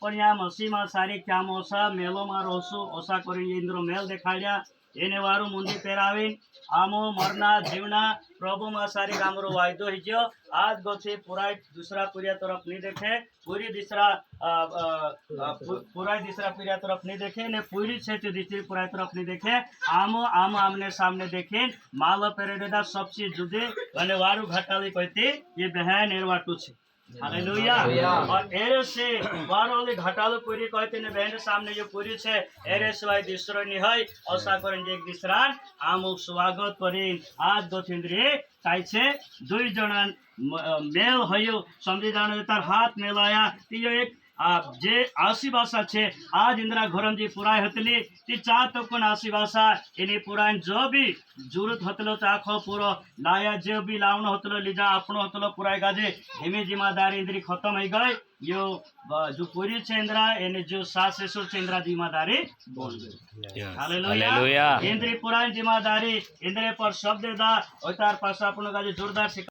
पण या मसीह में सारी क्या मोसा मेलो में रोसू ओसा कर इंद्र मेल देखाड्या एने वारू मुंडी पेरावीन आमो मरना जीवना प्रभु में सारी गामरो वायदो हिजो आज गोथी पूरा दूसरा पुरिया तरफ नहीं देखे पूरी दूसरा पूरा दूसरा पुरिया तरफ नहीं देखे ने पूरी से दूसरी पूरा तरफ नहीं देखे आमो आम आमने सामने देखे माल पेरेदा सबसे जुदे अने वारू घटाली कहती ये बहन एरवाटू छे हालेलुया। और एरे से वारोली घटालो पूरी कहते ने बहन सामने जो पूरी छे एरे सिवाय दूसरो नहीं है ऐसा करें एक दूसरा आमो स्वागत करें आज गोथिंद्री ताई छे दुई जन मेल हयो समझी जाने तार हाथ मेलाया तीयो एक जे आशी भाषा छे आज इंदिरा घोरमजी पुराय हतली ती चा तो कोण आशी भाषा एनी पुराय जो भी जरूरत हतलो चाखो पूरो लाया जो भी लावनो हतलो लीजा आपनो हतलो पुराय गाजे हिमी जिम्मेदारी इंद्री खत्म हो गई यो जो पूरी छे इंदिरा एने जो सास ससुर छे इंदिरा जिम्मेदारी बोल गई हालेलुया। इंद्री पुराय जिम्मेदारी इंद्रे पर शब्द दा ओतार पास आपनो गाजे जोरदार